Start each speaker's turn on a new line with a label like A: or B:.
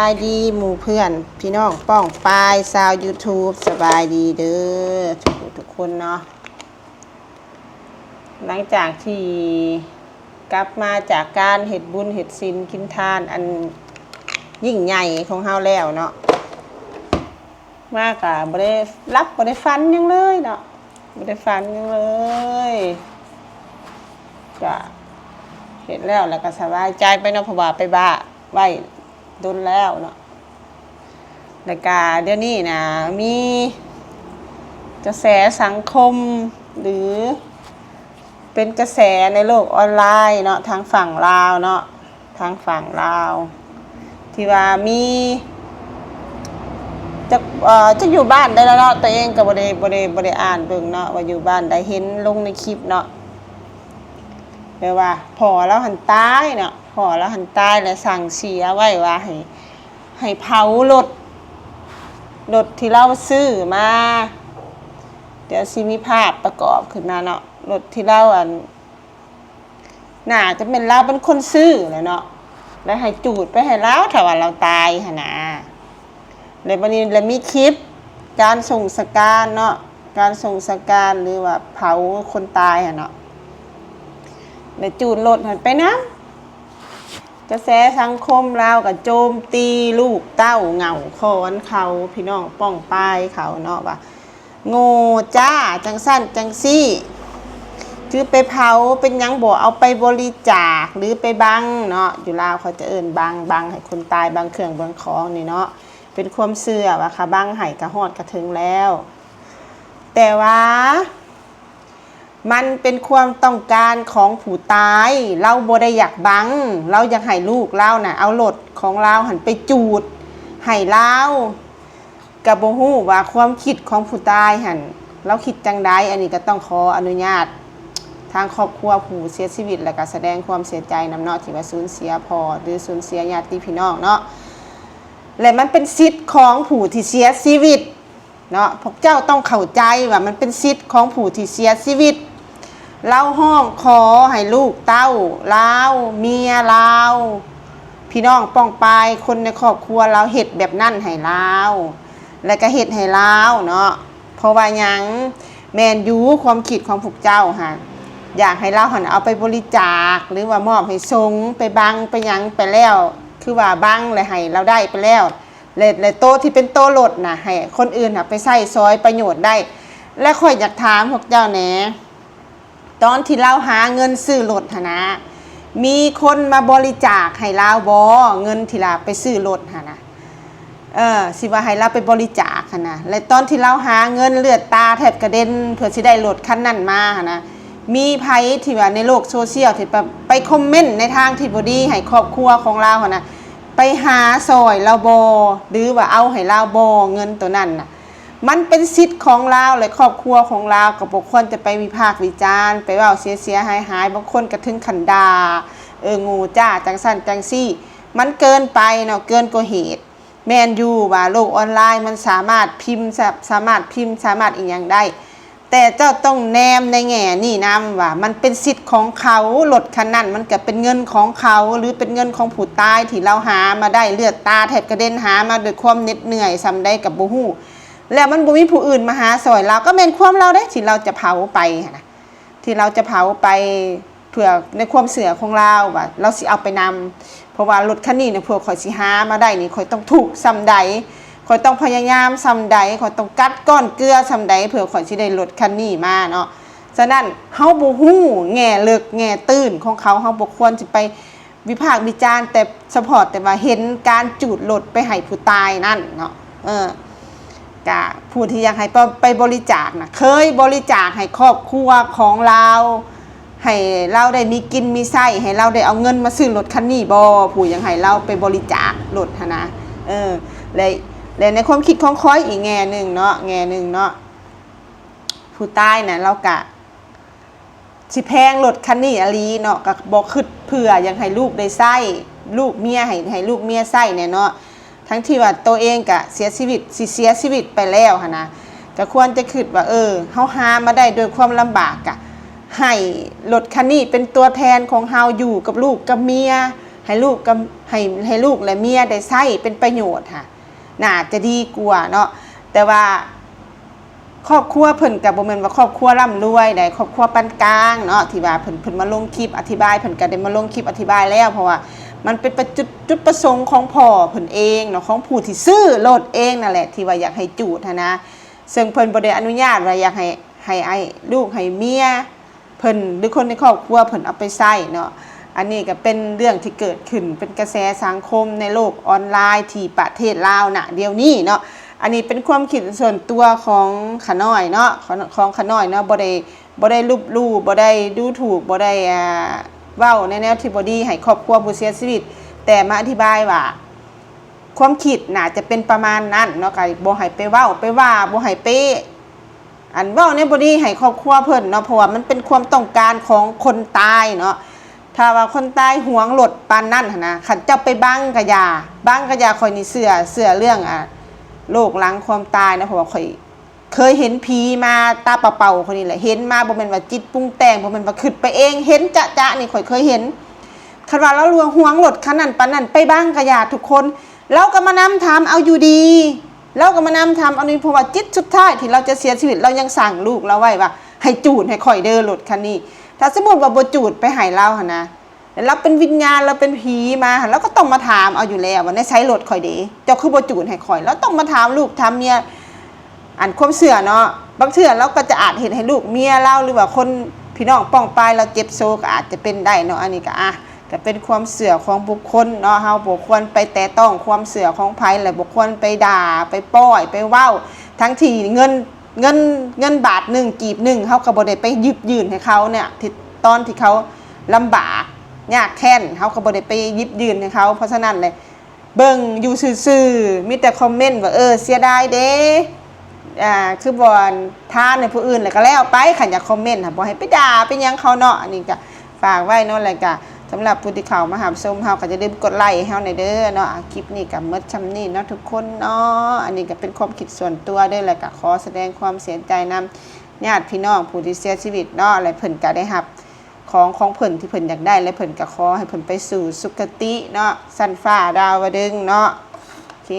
A: สบายดีหมู่เพื่อนพี่น้องป้องปายชาว YouTube สบายดีเด้อทุกคนเนาะหลังจากที่กลับมาจากการเฮ็ดบุญเฮ็ดศีลกินทานอันยิ่งใหญ่ของเฮาแล้วเนาะมากะบ่ได้รับบ่ได้ฝันหยังเลยเนาะบ่ได้ฝันหยังเลยก็เฮ็ดแล้วก็สบายใจไปเนาะเพราะว่าไปบ้าไว้โดนแล้วเนาะแล้วก็เดี๋ยวนี้นะมีกระแสสังคมหรือเป็นกระแสในโลกออนไลน์เนาะทางฝั่งลาวเนาะทางฝั่งลาวที่ว่ามีจะอยู่บ้านได้แล้วเนาะตัวเองก็บ่ได้อ่านเบิ่งเนาะว่าอยู่บ้านได้เห็นลงในคลิปเนาะแปลว่าพ่อแล้วหันตายเนาะพ่อแล้วหันตายแล้วสั่งเสียไว้ว่าให้เผารถที่เราซื้อมาเดี๋ยวสิมีภาพประกอบขึ้นมาเนาะรถที่เราน่าจะเป็นเราเป็นคนซื้อแหละเนาะแล้วให้จูดไปให้เราถ้าว่าเราตายหั่นน่ะแล้วบัดนี้แล้วมีคลิปการส่งสการเนาะการส่งสการหรือว่าเผาคนตายหั่นเนาะแล้วจูดรถหั่นไปนำกระแสสังคมลาวก็โจมตีลูกเต้าเหงาคอนเขาพี่น้องป้องปายเขาเนาะว่าโง่จ้าจังสั้นจังซี่คือไปเผาเป็นยังบ่เอาไปบริจาคหรือไปบังเนาะอยู่ลาวเขาจะเอิ้นบังให้คนตายบังเครื่องบังของนี่เนาะเป็นความเชื่อว่าค่ะบังให้กระฮอดกระถึงแล้วแต่ว่ามันเป็นความต้องการของผู้ตายเราบ่ได้อยากบังเราอยากให้ลูกเราน่ะเอารถของเราหันไปจูดให้เราก็บ่ฮู้ว่าความคิดของผู้ตายหันเราคิดจังใดอันนี้ก็ต้องขออนุญาตทางครอบครัวผู้เสียชีวิตแล้วก็แสดงความเสียใจนำเนาะที่ว่าสูญเสียพ่อหรือสูญเสียญาติพี่น้องเนาะและมันเป็นสิทธิ์ของผู้ที่เสียชีวิตเนาะพวกเจ้าต้องเข้าใจว่ามันเป็นสิทธิ์ของผู้ที่เสียชีวิตเราห้องขอให้ลูกเต้าลาวเมียลาวพี่น้องป้องปายคนในครอบครัวเราเฮ็ดแบบนั้นให้ลาวแล้วก็เฮ็ดให้ลาวเนาะเพราะว่าหยังแม่นอยู่ความคิดของพวกเจ้าค่ะอยากให้เราหันเอาไปบริจาคหรือว่ามอบให้สงฆ์ไปบังไปหยังไปแล้วคือว่าบังเลยให้เราได้ไปแล้วและโตที่เป็นโตรถน่ะให้คนอื่นน่ะไปใช้ซอยประโยชน์ได้และค่อยอยากถามพวกเจ้าแหน่ตอนที่เราหาเงินซื้อรถหนะมีคนมาบริจาคให้เราบ่เงินที่เราไปซื้อรถหนะสิว่าให้เราไปบริจาคนะและตอนที่เราหาเงินเลือดตาแทบกระเด็นเพื่อสิได้รถคันนั้นมานะมีไผที่ว่าในโลกโซเชียลที่ไปคอมเมนต์ในทางที่บ่ดีให้ครอบครัวของเรานะไปหาซอยเราบ่หรือว่าเอาให้เราบ่เงินตัวนั้นน่ะมันเป็นสิทธิ์ของเราและครอบครัวของเราก็บ่ควรจะไปวิพากษ์วิจารณ์ไปเว้าเสียหายบางคนก็ถึงขันด่างูจ้าจังซั่นจังซี่มันเกินไปเนาะเกินกว่าเหตุแม่นอยู่ว่าโลกออนไลน์มันสามารถพิมพ์สามารถอีกอย่างได้แต่เจ้าต้องแนมในแง่นี่นำว่ามันเป็นสิทธิ์ของเขารถคันนั้นมันก็เป็นเงินของเขาหรือเป็นเงินของผู้ตายที่เราหามาได้เลือดตาแทบกระเด็นหามาด้วยความเหน็ดเหนื่อยซำใดกับบ่ฮู้แล้วมันบ่มีผู้อื่นมาหาซอยเราก็แม่นความเราเด้ที่เราจะเผาไปนะที่เราจะเผาไปเพื่อในความเสื่อของเราว่าเราสิเอาไปนำเพราะว่ารถคันนี้เนี่ยพวกข่อยสิหามาได้นี่ข่อยต้องถูกซำใดข่อยต้องพยายามซำใดข่อยต้องกัดก้อนเกลือซำใดเพื่อข่อยสิได้รถคันนี้มาเนาะฉะนั้นเฮาบ่ฮู้แง่ลึกแง่ตื้นของเขาเฮาบ่ควรสิไปวิพากษ์วิจารณ์แต่เฉพาะแต่ว่าเห็นการจูดรถไปให้ผู้ตายนั่นเนาะกะผู้ที่อยากให้ไปบริจาคนะเคยบริจาคให้ครอบครัวของเราให้เราได้มีกินมีใช้ให้เราได้เอาเงินมาซื้อรถคันนี้บ่ผู้อยากให้เราไปบริจาครถนะและในความคิดของค้อยอีกแง่หนึ่งเนาะผู้ตายน่ะเรากะสิแพงรถคันนี้อลีเนาะก็บ่คิดเผื่ออยากให้ลูกได้ใช้ลูกเมียให้ลูกเมียใช้เนี่ยเนาะทั้งที่ว่าตัวเองก็เสียชีวิตไปแล้วหั่นนะก็ควรจะคิดว่าเฮาหามาได้โดยความลำบากกะให้รถคันนี้เป็นตัวแทนของเฮาอยู่กับลูกกับเมียให้ลูกกับ ให้ลูกและเมียได้ใช้เป็นประโยชน์ค่ะน่าจะดีกว่าเนาะแต่ว่าครอบครัวเพิ่นก็บ่แม่นว่าครอบครัวร่ำรวยได้ครอบครัวปานกลางเนาะที่ว่าเพิ่นมาลงคลิปอธิบายเพิ่นก็ได้มาลงคลิปอธิบายแล้วเพราะว่ามันเป็นจุดประสงค์ของพ่อเพิ่นเองเนาะของผู้ที่ซื้อรถเองนั่นแหละที่ว่าอยากให้จูดนะซึ่งเพิ่นบ่ได้อนุญาตว่าอยากให้ไอ้ลูกให้เมียเพิ่นหรือคนในครอบครัวเพิ่นเอาไปใช้เนาะอันนี้ก็เป็นเรื่องที่เกิดขึ้นเป็นกระแสสังคมในโลกออนไลน์ที่ประเทศลาวน่ะเดี๋ยวนี้เนาะอันนี้เป็นความคิดส่วนตัวของขน้อยเนาะของขน้อยเนาะบ่ได้ลบหลู่บ่ได้ดูถูกบ่ได้เว้าในแนวที่บ่ดีให้ครอบครัวผู้เสียชีวิตแต่มาอธิบายว่าความคิดน่าจะเป็นประมาณนั้นเนาะก็บ่ให้ไปเว้าไปว่าบ่ให้ไปอันเว้าในบ่ดีให้ครอบครัวเพิ่นเนาะเพราะว่ามันเป็นความต้องการของคนตายเนาะถ้าว่าคนตายหวงรถปานนั้นหั่นนะคันเจ้าไปบังกะยาข่อยนี่เชื่อเรื่องโลกหลังความตายนะเพราะว่าข่อยเคยเห็นผีมาตาเปล่าๆคนนี้แหละเห็นมาบ่แม่นว่าจิตปรุงแต่งบ่แม่นว่าคิดไปเองเห็นจะๆนี่ข่อยเคยเห็นคันว่าเราหวงรถคันนั้นปานนั้นไปบังกะยาทุกคนเราก็มานำถามเอาอยู่ดีเราก็มานำถามเอานี่เพราะว่าจิตสุดท้ายที่เราจะเสียชีวิตเรายังสั่งลูกเราไว้ว่าให้จูดให้ข่อยเด้อรถคันนี้ถ้าสมมุติว่าบ่จูดไปให้เราหั่นนะเราเป็นวิญญาณเราเป็นผีมาเราก็ต้องมาถามเอาอยู่แล้วว่าในใช้รถข่อยเด้เจ้าคือบ่จูดให้ข่อยแล้วต้องมาถามลูกถามเมียอันความเสื่อเนาะบางเทื่อเราก็จะอาจเห็นให้ลูกเมียเราหรือว่าคนพี่น้องป้องปายเราเจ็บโซก็อาจจะเป็นได้เนาะอันนี้ก็ก็เป็นความเสื่อของบุคคลเนาะเฮาบ่ควรไปแตะต้องความเสื่อของไผและบ่ควรไปด่าไปป้อยไปเว้าทั้งที่เงินบาท1กีบ1เฮาก็บ่ได้ไปยืมยืนให้เขาเนี่ยที่ตอนที่เขาลำบากยากแค้นเฮาก็บ่ได้ไปยิบยืนให้เขาเพราะฉะนั้นเลยเบิ่งอยู่ซื่อๆมีแต่คอมเมนต์ว่าเสียดายเด้คือบ่ท่านในผู้อื่นแล้วก็แล้วไปคันอยากคอมเมนต์บ่ให้ไปด่าไปหยังเขาเนาะอันนี้ก็ฝากไว้เนาะแล้วก็สำหรับผู้ที่เข้ามาหาชมเฮาก็จะลืมกดไลค์ให้เฮาหน่อยเด้อเนาะคลิปนี้ก็หมดส่ำนี้เนาะทุกคนเนาะอันนี้ก็เป็นความคิดส่วนตัวเด้อแล้วก็ขอแสดงความเสียใจนำญาติพี่น้องผู้ที่เสียชีวิตเนาะและเพิ่นก็ได้รับของเพิ่นที่เพิ่นอยากได้และเพิ่นก็ขอให้เพิ่นไปสู่สุคติเนาะชั้นฟ้าดาวดึงส์เนาะโอเค